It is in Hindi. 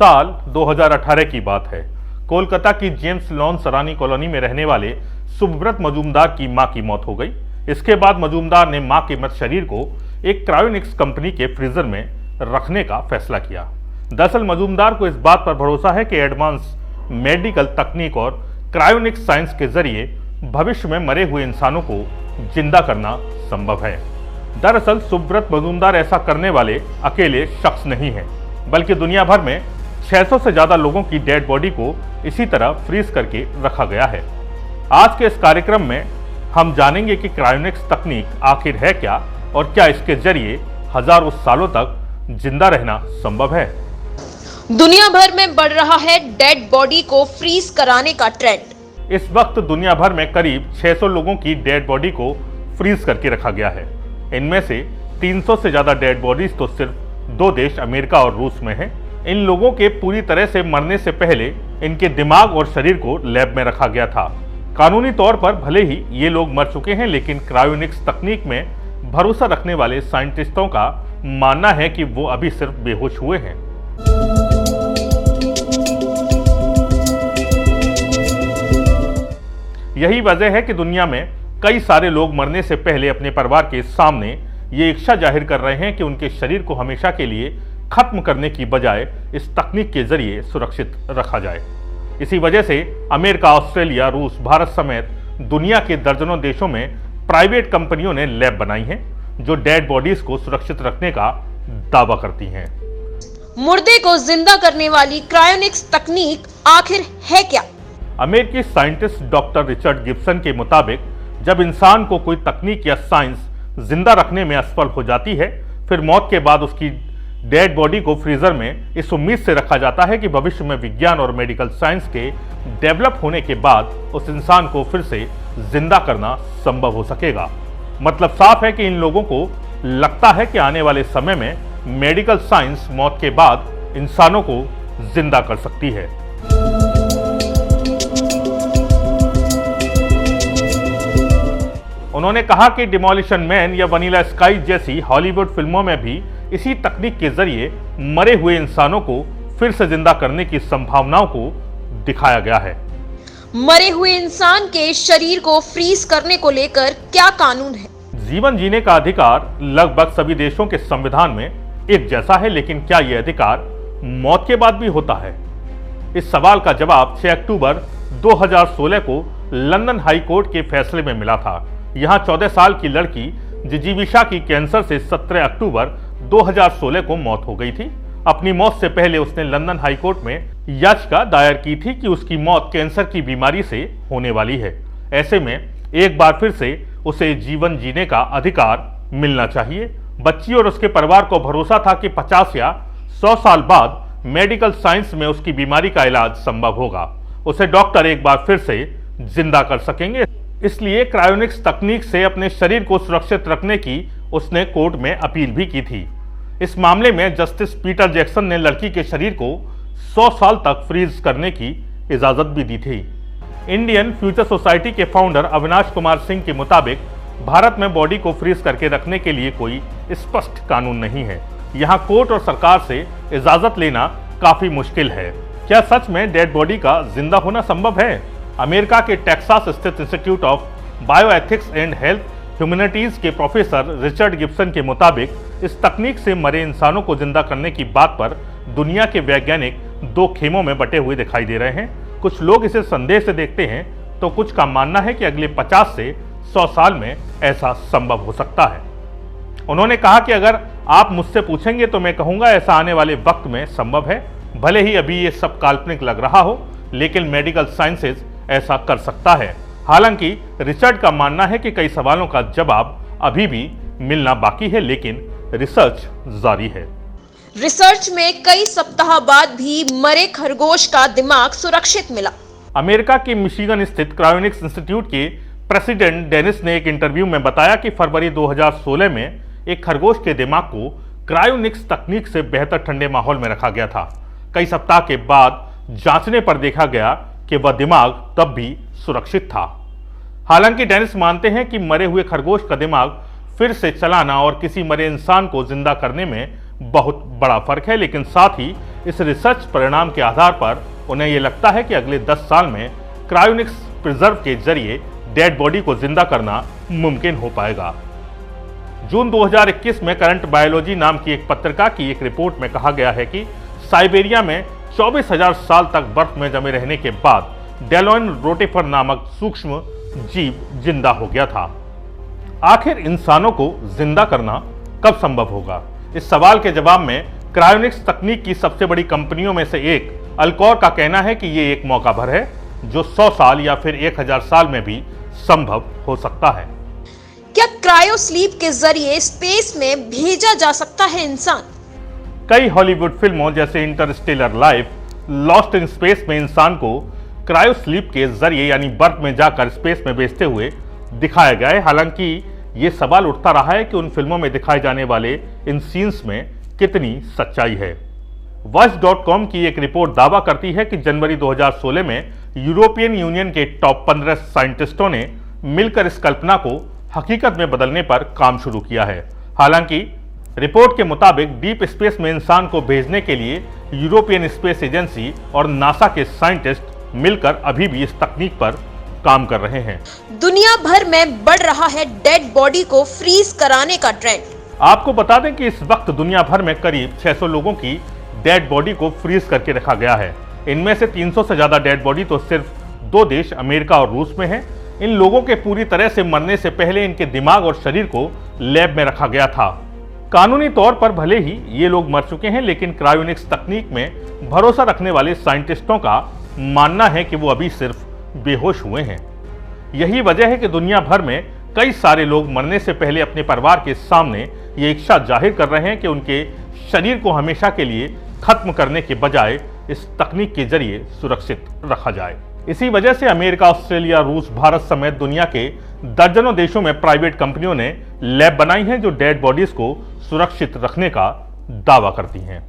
साल 2018 की बात है। कोलकाता की जेम्स लॉन सरानी कॉलोनी में रहने वाले सुब्रत मजूमदार की मां की मौत हो गई। इसके बाद मजूमदार ने मां के मृत शरीर को एक क्रायोनिक्स कंपनी के फ्रीजर में रखने का फैसला किया। दरअसल मजूमदार को इस बात पर भरोसा है कि एडवांस मेडिकल तकनीक और क्रायोनिक्स साइंस के जरिए भविष्य में मरे हुए इंसानों को जिंदा करना संभव है। दरअसल सुब्रत मजूमदार ऐसा करने वाले अकेले शख्स नहीं हैं, बल्कि दुनिया भर में 600 से ज्यादा लोगों की डेड बॉडी को इसी तरह फ्रीज करके रखा गया है। आज के इस कार्यक्रम में हम जानेंगे कि क्रायोनिक्स तकनीक आखिर है क्या और क्या इसके जरिए हजारों सालों तक जिंदा रहना संभव है। दुनिया भर में बढ़ रहा है डेड बॉडी को फ्रीज कराने का ट्रेंड। इस वक्त दुनिया भर में करीब 600 लोगों की डेड बॉडी को फ्रीज करके रखा गया है। इनमें से 300 से ज्यादा डेड बॉडीज तो सिर्फ 2 देश अमेरिका और रूस में हैं। इन लोगों के पूरी तरह से मरने से पहले इनके दिमाग और शरीर को लैब में रखा गया था। कानूनी तौर पर भले ही ये लोग मर चुके हैं, लेकिन क्रायोनिक्स तकनीक में भरोसा रखने वाले साइंटिस्टों का मानना है कि वो अभी सिर्फ बेहोश हुए हैं। यही वजह है कि दुनिया में कई सारे लोग मरने से पहले अपने परिवार के सामने ये इच्छा जाहिर कर रहे हैं कि उनके शरीर को हमेशा के लिए खत्म करने की बजाय इस तकनीक के जरिए सुरक्षित रखा जाए। इसी वजह से अमेरिका, ऑस्ट्रेलिया, रूस, भारत समेत दुनिया के दर्जनों देशों में प्राइवेट कंपनियों ने लैब बनाई हैं जो डेड बॉडीज को सुरक्षित रखने का दावा करती हैं। मुर्दे को जिंदा करने वाली क्रायोनिक्स तकनीक आखिर है क्या? अमेरिकी साइंटिस्ट डॉक्टर रिचर्ड गिब्सन के मुताबिक जब इंसान को कोई तकनीक या साइंस जिंदा रखने में असफल हो जाती है, फिर मौत के बाद उसकी डेड बॉडी को फ्रीजर में इस उम्मीद से रखा जाता है कि भविष्य में विज्ञान और मेडिकल साइंस के डेवलप होने के बाद उस इंसान को फिर से जिंदा करना संभव हो सकेगा। मतलब साफ है कि इन लोगों को लगता है कि आने वाले समय में मेडिकल साइंस मौत के बाद इंसानों को जिंदा कर सकती है। उन्होंने कहा कि डिमोलिशन मैन या वनीला स्काई जैसी हॉलीवुड फिल्मों में भी इसी तकनीक के जरिए मरे हुए इंसानों को फिर से जिंदा करने की संभावनाओं को दिखाया गया है। मरे हुए इंसान के शरीर को फ्रीज करने को लेकर क्या कानून है? जीवन जीने का अधिकार लगभग सभी देशों के संविधान में एक जैसा है, लेकिन क्या यह अधिकार मौत के बाद भी होता है? इस सवाल का जवाब 6 अक्टूबर 2016 को लंदन हाई कोर्ट के फैसले में मिला था। यहां 14 साल की लड़की जिजीविशा की कैंसर से 17 अक्टूबर 2016 को मौत हो गई थी। अपनी मौत से पहले उसने लंदन हाई कोर्ट में याचिका दायर की थी कि उसकी मौत कैंसर की बीमारी से होने वाली है। ऐसे में एक बार फिर से उसे जीवन जीने का अधिकार मिलना चाहिए। बच्ची और उसके परिवार को भरोसा था कि 50 या 100 साल बाद मेडिकल साइंस में उसकी बीमारी का इलाज संभव होगा। उसे डॉक्टर एक बार फिर से जिंदा कर सकेंगे। इसलिए क्रायोनिक्स तकनीक से अपने शरीर को सुरक्षित रखने की उसने कोर्ट में अपील भी की थी। इस मामले में जस्टिस पीटर जैक्सन ने लड़की के शरीर को 100 साल तक फ्रीज करने की इजाजत भी दी थी। इंडियन फ्यूचर सोसाइटी के फाउंडर अविनाश कुमार सिंह के मुताबिक भारत में बॉडी को फ्रीज करके रखने के लिए कोई स्पष्ट कानून नहीं है। यहाँ कोर्ट और सरकार से इजाजत लेना काफी मुश्किल है। क्या सच में डेड बॉडी का जिंदा होना संभव है? अमेरिका के टेक्सास स्थित institute of bioethics and health humanities के प्रोफेसर रिचर्ड गिब्सन के मुताबिक इस तकनीक से मरे इंसानों को जिंदा करने की बात पर दुनिया के वैज्ञानिक 2 खेमों में बटे हुए दिखाई दे रहे हैं। कुछ लोग इसे संदेह से देखते हैं तो कुछ का मानना है कि अगले 50 से 100 साल में ऐसा संभव हो सकता है। उन्होंने कहा कि अगर आप मुझसे पूछेंगे तो मैं कहूंगा ऐसा आने वाले वक्त में संभव है। भले ही अभी ये सब काल्पनिक लग रहा हो, लेकिन मेडिकल साइंसेज ऐसा कर सकता है। हालांकि रिचर्ड का मानना है कि कई सवालों का जवाब अभी भी मिलना बाकी है, लेकिन रिसर्च जारी है। रिसर्च में कई सप्ताह बाद भी मरे खरगोश का दिमाग सुरक्षित मिला। अमेरिका के मिशिगन स्थित क्रायोनिक्स इंस्टीट्यूट के प्रेसिडेंट डेनिस ने एक इंटरव्यू में बताया कि फरवरी 2016 में एक खरगोश के दिमाग को क्रायोनिक्स तकनीक से बेहतर ठंडे माहौल में रखा गया था। कई सप्ताह के बाद जांचने पर देखा गया कि वह दिमाग तब भी सुरक्षित था। हालांकि डेनिस मानते हैं कि मरे हुए खरगोश का दिमाग फिर से चलाना और किसी मरे इंसान को जिंदा करने में बहुत बड़ा फर्क है, लेकिन साथ ही इस रिसर्च परिणाम के आधार पर उन्हें यह लगता है कि अगले 10 साल में क्रायोनिक्स प्रिजर्व के जरिए डेड बॉडी को जिंदा करना मुमकिन हो पाएगा। जून 2021 में करंट बायोलॉजी नाम की एक पत्रिका की एक रिपोर्ट में कहा गया है कि साइबेरिया में 24,000 साल तक बर्फ में जमे रहने के बाद डेलोइन रोटिफर नामक सूक्ष्म जीव जिंदा हो गया था। आखिर इंसानों को जिंदा करना कब संभव होगा? इस सवाल के जवाब में क्रायोनिक्स तकनीक की सबसे बड़ी कंपनियों में से एक अल्कोर का कहना है कि ये एक मौका भर है जो 100 साल या फिर 1000 साल में भी संभव हो सकता है। क्या क्रायो स्लीप के जरिए स्पेस में भेजा जा सकता है इंसान? कई हॉलीवुड फिल्मों जैसे Interstellar life, lost in space में इंसान को क्रायो स्लीप के जरिए यानी बर्फ में जाकर स्पेस में भेजते हुए दिखाया गया है। हालांकि ये सवाल उठता रहा है कि उन फिल्मों में दिखाए जाने वाले इन सीन्स में कितनी सच्चाई है। Watch.com की एक रिपोर्ट दावा करती है कि जनवरी 2016 में यूरोपियन यूनियन के टॉप 15 साइंटिस्टों ने मिलकर इस कल्पना को हकीकत में बदलने पर काम शुरू किया है। हालांकि रिपोर्ट के मुताबिक डीप स्पेस में इंसान को भेजने के लिए यूरोपियन स्पेस एजेंसी और नासा के साइंटिस्ट मिलकर अभी भी इस तकनीक पर काम कर रहे हैं। दुनिया भर में बढ़ रहा है डेड बॉडी को फ्रीज कराने का ट्रेंड। आपको बता दें कि इस वक्त दुनिया भर में करीब 600 लोगों की डेड बॉडी को फ्रीज करके रखा गया है। इनमें से 300 से ज्यादा डेड बॉडी तो सिर्फ 2 देश अमेरिका और रूस में है। इन लोगों के पूरी तरह से मरने से पहले इनके दिमाग और शरीर को लैब में रखा गया था। कानूनी तौर पर भले ही ये लोग मर चुके हैं, लेकिन क्रायोनिक्स तकनीक में भरोसा रखने वाले साइंटिस्टों का मानना है कि वो अभी सिर्फ बेहोश हुए हैं। यही वजह है कि दुनिया भर में कई सारे लोग मरने से पहले अपने परिवार के सामने ये इच्छा जाहिर कर रहे हैं कि उनके शरीर को हमेशा के लिए खत्म करने के बजाय इस तकनीक के जरिए सुरक्षित रखा जाए। इसी वजह से अमेरिका, ऑस्ट्रेलिया, रूस, भारत समेत दुनिया के दर्जनों देशों में प्राइवेट कंपनियों ने लैब बनाई हैं जो डेड बॉडीज को सुरक्षित रखने का दावा करती हैं।